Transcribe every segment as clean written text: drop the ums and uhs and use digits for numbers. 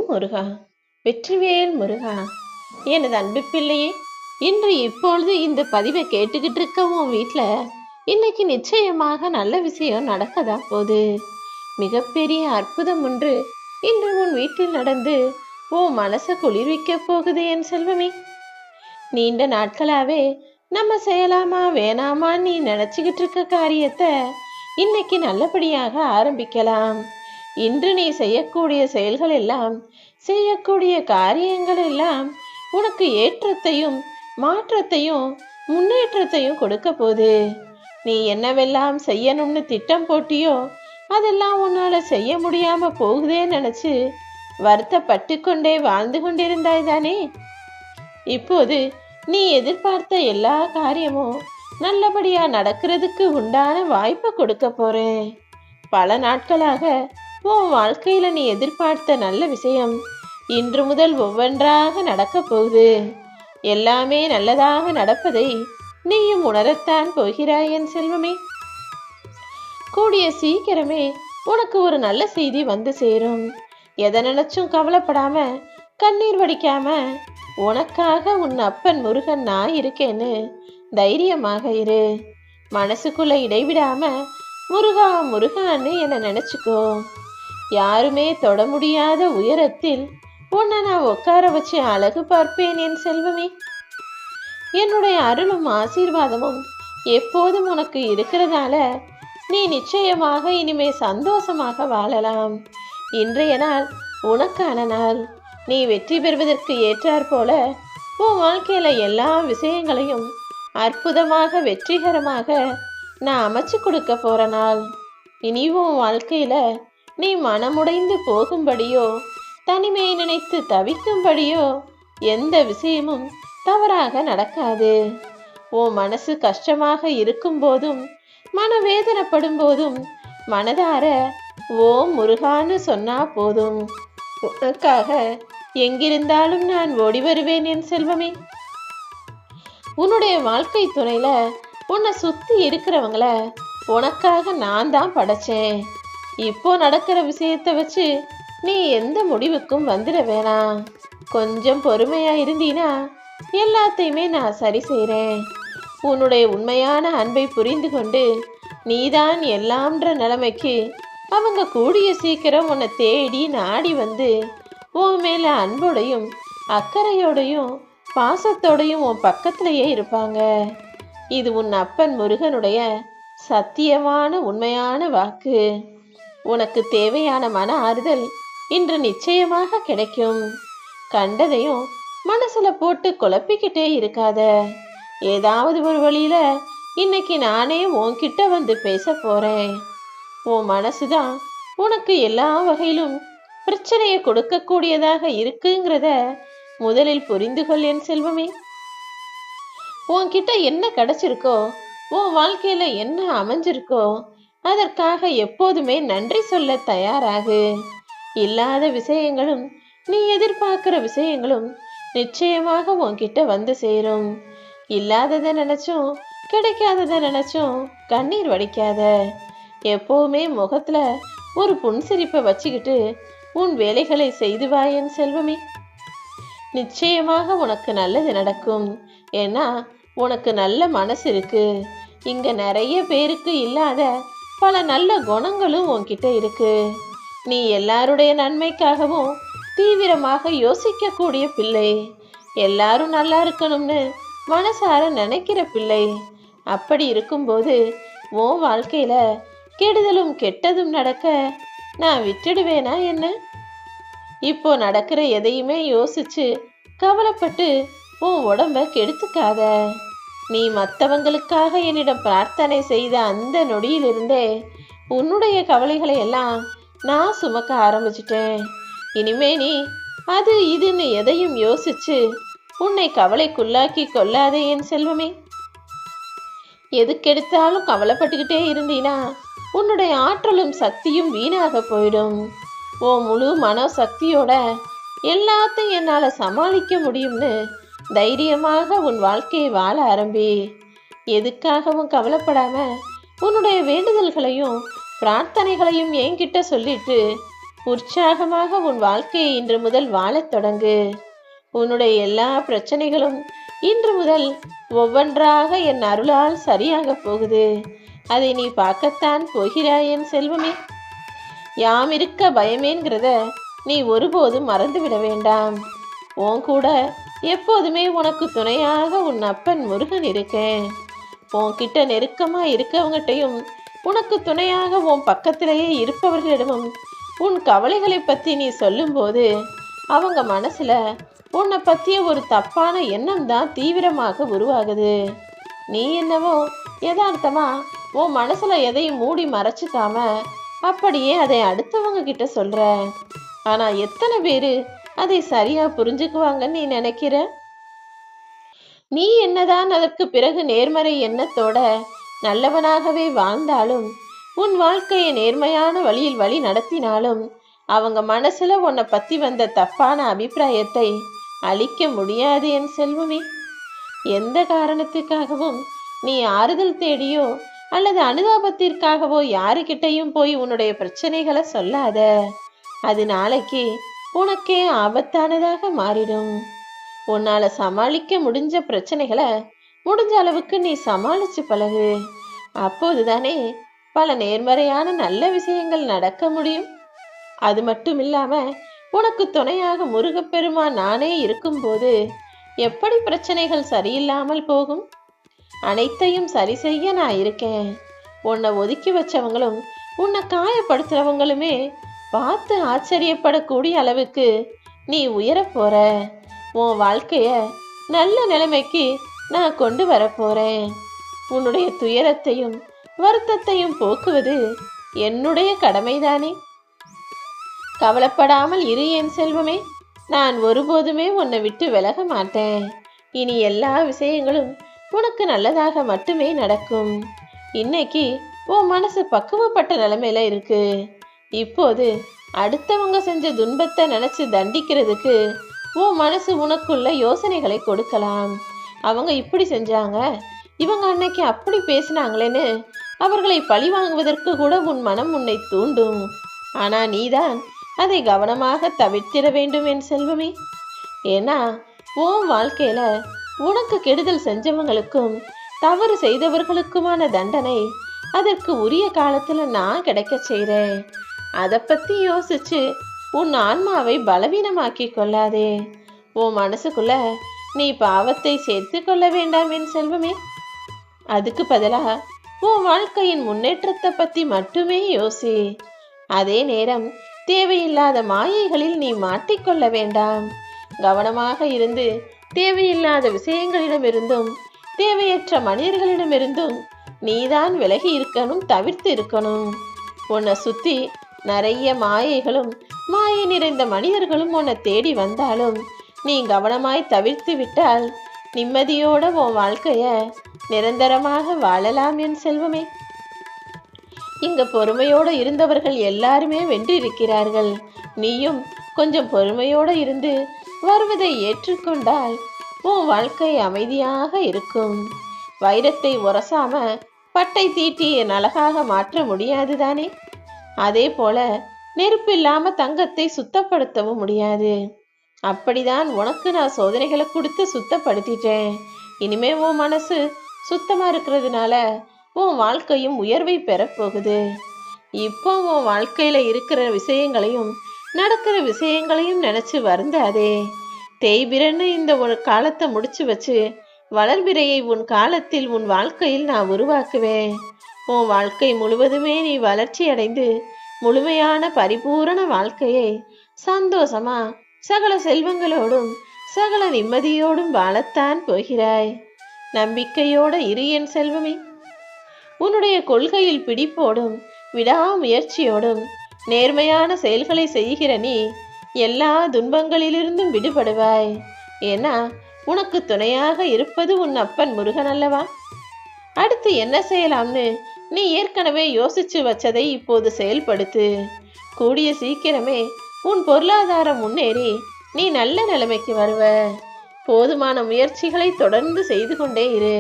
முருகா, வெற்றிவேல் முருகா. எனது அன்பு பிள்ளையே, இன்று இப்பொழுது இந்த பதிவை கேட்டுக்கிட்டு இருக்க உன் வீட்டில் இன்னைக்கு நிச்சயமாக நல்ல விஷயம் நடக்கதான் போகுது. மிகப்பெரிய அற்புதம் ஒன்று இன்று உன் வீட்டில் நடந்து உன் மனசை குளிர்விக்க போகுது என் செல்வமே. நீண்ட நாட்களாவே நம்ம செய்யலாமா வேணாமா நீ நினைச்சுக்கிட்டு இருக்க காரியத்தை இன்னைக்கு நல்லபடியாக ஆரம்பிக்கலாம். இன்று நீ செய்யக்கூடிய செயல்கள் எல்லாம், செய்யக்கூடிய காரியங்கள் எல்லாம் உனக்கு ஏற்றத்தையும் மாற்றத்தையும் முன்னேற்றத்தையும் கொடுக்க போகுது. நீ என்னவெல்லாம் செய்யணும்னு திட்டம் போட்டியோ அதெல்லாம் உன்னால செய்ய முடியாம போகுதே நினைச்சு வருத்தப்பட்டு கொண்டே வாழ்ந்து கொண்டிருந்தாய் தானே. இப்போது நீ எதிர்பார்த்த எல்லா காரியமும் நல்லபடியா நடக்கிறதுக்கு உண்டான வாய்ப்பை கொடுக்க போறேன். பல நாட்களாக உன் வாழ்க்கையில நீ எதிர்பார்த்த நல்ல விஷயம் இன்று முதல் ஒவ்வொன்றாக நடக்க போகுது. எல்லாமே நல்லதாக நடப்பதை நீயும் உணரத்தான் போகிறாய் என் செல்வமே. கூடிய சீக்கிரமே உனக்கு ஒரு நல்ல செய்தி வந்து சேரும். எதை நினைச்சும் கவலைப்படாம கண்ணீர் வடிக்காம உனக்காக உன் அப்பன் முருகன் நான் இருக்கேன்னு தைரியமாக இரு. மனசுக்குள்ள இடைவிடாம முருகா முருகான்னு என்ன நினைச்சுக்கோ. யாருமே தொட முடியாத உயரத்தில் உன்னை நான் உட்கார வச்சு அழகு பார்ப்பேன் என் செல்வமே. என்னுடைய அருளும் ஆசீர்வாதமும் எப்போதும் உனக்கு இருக்கிறதால நீ நிச்சயமாக இனிமே சந்தோஷமாக வாழலாம். இன்றைய நாள் உனக்கான நாள். நீ வெற்றி பெறுவதற்கு ஏற்றாற் போல உன் வாழ்க்கையில எல்லா விஷயங்களையும் அற்புதமாக வெற்றிகரமாக நான் அமைச்சு கொடுக்க போற நாள். இனி உன் வாழ்க்கையில நீ மனமுடைந்து போகும்படியோ தனிமையை நினைத்து தவிக்கும்படியோ எந்த விஷயமும் தவறாக நடக்காது. உன் மனசு கஷ்டமாக இருக்கும் போதும் மனவேதனைப்படும் போதும் மனதார ஓம் முருகான்னு சொன்னா போதும். உனக்காக எங்கிருந்தாலும் நான் ஓடி வருவேன் என் செல்வமே. உன்னுடைய வாழ்க்கை துணையில உன்னை சுத்தி இருக்கிறவங்கள உனக்காக நான் தான் படைச்சேன். இப்போ நடக்கிற விஷயத்தை வச்சு நீ எந்த முடிவுக்கும் வந்துட வேணாம். கொஞ்சம் பொறுமையா இருந்தீனா எல்லாத்தையுமே நான் சரி செய்கிறேன். உன்னுடைய உண்மையான அன்பை புரிந்து கொண்டு நீதான் எல்லாம்ன்ற நிலைமைக்கு அவங்க கூடிய சீக்கிரம் உன்னை தேடி நாடி வந்து உன் மேல அன்போடையும் அக்கறையோடையும் பாசத்தோடையும் உன் பக்கத்திலேயே இருப்பாங்க. இது உன் அப்பன் முருகனுடைய சத்தியமான உண்மையான வாக்கு. உனக்கு தேவையான மன ஆறுதல் இன்று நிச்சயமாக கிடைக்கும். கண்டதையும் மனசுல போட்டு குழப்பிக்கிட்டே இருக்காத. ஏதாவது ஒரு வழியில இன்னைக்கு நானே உன்கிட்ட வந்து பேச போறேன். உன் மனசுதான் உனக்கு எல்லா வகையிலும் பிரச்சனையை கொடுக்கக்கூடியதாக இருக்குங்கிறத முதலில் புரிந்து கொள் என் செல்வமே. உன்கிட்ட என்ன கிடைச்சிருக்கோ, உன் வாழ்க்கையில என்ன அமைஞ்சிருக்கோ அதற்காக எப்போதுமே நன்றி சொல்ல தயாராகு. இல்லாத விஷயங்களும் நீ எதிர்பார்க்கிற விஷயங்களும் நிச்சயமாக உன்கிட்ட வந்து சேரும். இல்லாததை நினைச்சும் கிடைக்காததை நினைச்சும் கண்ணீர் வடிக்காத. எப்பவுமே முகத்துல ஒரு புன்சிரிப்பை வச்சுக்கிட்டு உன் வேலைகளை செய்து வா என் செல்வமே. நிச்சயமாக உனக்கு நல்லது நடக்கும். ஏன்னா உனக்கு நல்ல மனசு இருக்கு. இங்க நிறைய பேருக்கு இல்லாத பல நல்ல குணங்களும் உன்கிட்ட இருக்கு. நீ எல்லாருடைய நன்மைக்காகவும் தீவிரமாக யோசிக்க கூடிய பிள்ளை. எல்லாரும் நல்லா இருக்கணும்னு மனசார நினைக்கிற பிள்ளை. அப்படி இருக்கும்போது உன் வாழ்க்கையில கெடுதலும் கெட்டதும் நடக்க நான் விட்டுடுவேனா என்ன? இப்போ நடக்கிற எதையுமே யோசிச்சு கவலைப்பட்டு உன் உடம்ப கெடுத்துக்காத. நீ மற்றவங்களுக்காக என்னிடம் பிரார்த்தனை செய்த அந்த நொடியிலிருந்தே உன்னுடைய கவலைகளை எல்லாம் நான் சுமக்க ஆரம்பிச்சிட்டேன். இனிமே நீ அது இதுன்னு எதையும் யோசிச்சு உன்னை கவலைக்குள்ளாக்கி கொள்ளாதே என் செல்வமே. எதுக்கெடுத்தாலும் கவலைப்பட்டுக்கிட்டே இருந்தீனா உன்னுடைய ஆற்றலும் சக்தியும் வீணாக போயிடும். ஓ முழு மன சக்தியோட எல்லாத்தையும் என்னால சமாளிக்க முடியும்னு தைரியமாக உன் வாழ்க்கையை வாழ ஆரம்பி. எதுக்காகவும் கவலைப்படாம உன்னுடைய வேண்டுதல்களையும் பிரார்த்தனைகளையும் என்கிட்ட சொல்லிட்டு உற்சாகமாக உன் வாழ்க்கையை இன்று முதல் வாழத் தொடங்கு. உன்னுடைய எல்லா பிரச்சனைகளும் இன்று முதல் ஒவ்வொன்றாக என் அருளால் சரியாக போகுது. அதை நீ பார்க்கத்தான் போகிறாய் என் செல்வமே. யாம் இருக்க பயமேங்கிறத நீ ஒருபோதும் மறந்துவிட வேண்டாம். உன் கூட எப்போதுமே உனக்கு துணையாக உன் அப்பன் முருகன் இருக்கேன். உன்கிட்ட நெருக்கமா இருக்கவங்ககிட்டையும் உனக்கு துணையாக உன் பக்கத்திலேயே இருப்பவர்களிடமும் உன் கவலைகளை பற்றி நீ சொல்லும்போது அவங்க மனசுல உன்னை பற்றிய ஒரு தப்பான எண்ணம் தான் தீவிரமாக உருவாகுது. நீ என்னவோ யதார்த்தமா உன் மனசுல எதையும் மூடி மறைச்சிக்காம அப்படியே அதை அடுத்தவங்க கிட்ட சொல்ற. ஆனா எத்தனை பேரு அதை சரியா புரிஞ்சுக்குவாங்கன்னு நீ நினைக்கிற? நீ என்னதான் அதற்கு பிறகு நேர்மறை எண்ணத்தோட நல்லவனாகவே வாழ்ந்தாலும் உன் வாழ்க்கையை நேர்மையான வழியில் வழி நடத்தினாலும் அவங்க மனசுல உன்னை பத்தி வந்த தப்பான அபிப்பிராயத்தை அழிக்க முடியாது என் செல்வமே. எந்த காரணத்துக்காகவும் நீ ஆறுதல் தேடியோ அல்லது அனுதாபத்திற்காகவோ யாருக்கிட்டையும் போய் உன்னுடைய பிரச்சனைகளை சொல்லாத. அது நாளைக்கு உனக்கே ஆபத்தானதாக மாறிடும். உன்னால சமாளிக்க முடிஞ்ச பிரச்சனைகளை முடிஞ்ச அளவுக்கு நீ சமாளிச்சு பழகு. அப்போதுதானே பல நேர்மறையான நல்ல விஷயங்கள் நடக்க முடியும். அது மட்டும் இல்லாம உனக்கு துணையாக முருகப்பெருமான் நானே இருக்கும்போது எப்படி பிரச்சனைகள் சரியில்லாமல் போகும்? அனைத்தையும் சரி செய்ய நான் இருக்கேன். உன்னை ஒதுக்கி வச்சவங்களும் உன்னை காயப்படுத்துறவங்களுமே பார்த்து ஆச்சரியப்படக்கூடிய அளவுக்கு நீ உயர போற. உன் வாழ்க்கைய நல்ல நிலைமைக்கு நான் கொண்டு வர போறேன். உன்னுடைய துயரத்தையும் வருத்தத்தையும் போக்குவது என்னுடைய கடமைதானே. கவலைப்படாமல் இரு என் செல்வமே. நான் ஒருபோதுமே உன்னை விட்டு விலக மாட்டேன். இனி எல்லா விஷயங்களும் உனக்கு நல்லதாக மட்டுமே நடக்கும். இன்னைக்கு உன் மனசு பக்குவப்பட்ட நிலைமையில இருக்கு. இப்போது அடுத்தவங்க செஞ்ச துன்பத்தை நினைச்சு தண்டிக்கிறதுக்கு உன் மனசு உனக்குள்ள யோசனைகளை கொடுக்கலாம். அவங்க இப்படி செஞ்சாங்க, இவங்க அன்னைக்கு அப்படி பேசினாங்களேன்னு அவர்களை பழி வாங்குவதற்கு கூட உன் மனம் உன்னை தூண்டும். ஆனா நீதான் அதை கவனமாக தவிர்த்திட வேண்டும் என் செல்வமே. ஏன்னா உன் வாழ்க்கையில உனக்கு கெடுதல் செஞ்சவங்களுக்கும் தவறு செய்தவர்களுக்குமான தண்டனை அதற்கு உரிய காலத்துல நான் கிடைக்க செய்றேன். அதை பத்தி யோசிச்சு உன் ஆன்மாவை பலவீனமாக்கி கொள்ளாதே. உன் மனசுக்குள்ள நீ பாவத்தை சேர்த்து கொள்ள வேண்டாம் என் செல்வமே. அதுக்கு பதிலா உன் வாழ்க்கையின் முன்னேற்றத்தை பத்தி மட்டுமே யோசி. அதே நேரம் தேவையில்லாத மாயைகளில் நீ மாட்டிக்கொள்ள வேண்டாம். கவனமாக இருந்து தேவையில்லாத விஷயங்களிடமிருந்தும் தேவையற்ற மனிதர்களிடமிருந்தும் நீதான் விலகி இருக்கணும், தவிர்த்து இருக்கணும். உன்னை சுத்தி நிறைய மாயைகளும் மாயை நிறைந்த மனிதர்களும் உன்னை தேடி வந்தாலும் நீ கவனமாய் தவிர்த்து விட்டால் நிம்மதியோட உன் வாழ்க்கைய நிரந்தரமாக வாழலாம் என் செல்வமே. இங்க பொறுமையோடு இருந்தவர்கள் எல்லாருமே வென்றிருக்கிறார்கள். நீயும் கொஞ்சம் பொறுமையோடு இருந்து வருவதை ஏற்றுக்கொண்டால் உன் வாழ்க்கை அமைதியாக இருக்கும். வைரத்தை உரசாம பட்டை தீட்டி அழகாக மாற்ற முடியாது தானே? அதே போல நெருப்பு இல்லாம தங்கத்தை சுத்தப்படுத்தவும் முடியாது. அப்படிதான் உனக்கு நான் சோதனைகளை கொடுத்து சுத்தப்படுத்திட்டேன். இனிமே உன் மனசு சுத்தமா இருக்கிறதுனால உன் வாழ்க்கையும் உயர்வை பெறப்போகுது. இப்போ உன் வாழ்க்கையில இருக்கிற விஷயங்களையும் நடக்கிற விஷயங்களையும் நினைச்சு வருந்தாதே. தேய்பிரன்னு இந்த ஒரு காலத்தை முடிச்சு வச்சு வளர்பிறையை உன் காலத்தில் உன் வாழ்க்கையில் நான் உருவாக்குவேன். உன் வாழ்க்கை முழுவதுமே நீ வளர்ச்சி அடைந்து முழுமையான பரிபூரண வாழ்க்கையை சந்தோஷமா சகல செல்வங்களோடும் சகல நிம்மதியோடும் வாழத்தான் போகிறாய். நம்பிக்கையோட இரு என் செல்வமே. உன்னுடைய கொள்கையில் பிடிப்போடும் விடாமுயற்சியோடும் நேர்மையான செயல்களை செய்கிற நீ எல்லா துன்பங்களிலிருந்தும் விடுபடுவாய். ஏன்னா உனக்கு துணையாக இருப்பது உன் அப்பன் முருகன் அல்லவா? அடுத்து என்ன செய்யலாம்னு நீ ஏற்கனவே யோசிச்சு வச்சதை இப்போது செயல்படுத்து. கூடிய சீக்கிரமே உன் பொருளாதாரம் முன்னேறி நீ நல்ல நிலைமைக்கு வருவ. போதுமான முயற்சிகளை தொடர்ந்து செய்து கொண்டே இரு.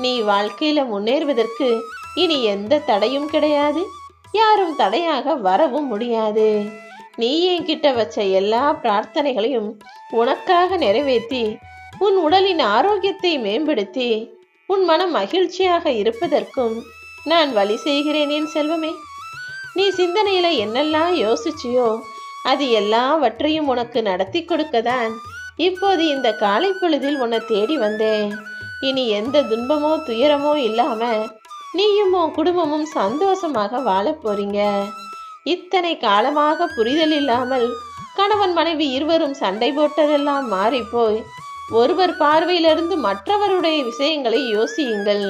நீ வாழ்க்கையில முன்னேறுவதற்கு இனி எந்த தடையும் கிடையாது. யாரும் தடையாக வரவும் முடியாது. நீ என்கிட்ட வச்ச எல்லா பிரார்த்தனைகளையும் உனக்காக நிறைவேற்றி உன் உடலின் ஆரோக்கியத்தை மேம்படுத்தி உன் மனம் மகிழ்ச்சியாக இருப்பதற்கும் நான் வழி செய்கிறேன் என் செல்வமே. நீ சிந்தனையில என்னெல்லாம் யோசிச்சியோ அது எல்லாவற்றையும் உனக்கு நடத்தி கொடுக்கதான் இப்போது இந்த காலை பொழுதில் உன்னை தேடி வந்தேன். இனி எந்த துன்பமோ துயரமோ இல்லாம நீயும் உன் குடும்பமும் சந்தோஷமாக வாழ போறீங்க. இத்தனை காலமாக புரிதல் இல்லாமல் கணவன் மனைவி இருவரும் சண்டை போட்டதெல்லாம் மாறி போய் ஒருவர் பார்வையிலிருந்து மற்றவருடைய விஷயங்களை யோசியுங்கள்.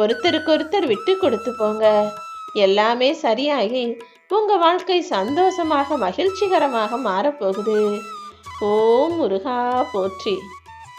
ஒருத்தருக்கொருத்தர் விட்டு கொடுத்து போங்க. எல்லாமே சரியாகி உங்க வாழ்க்கை சந்தோஷமாக மகிழ்ச்சிகரமாக மாறப்போகுது. ஓம் முருகா போற்றி.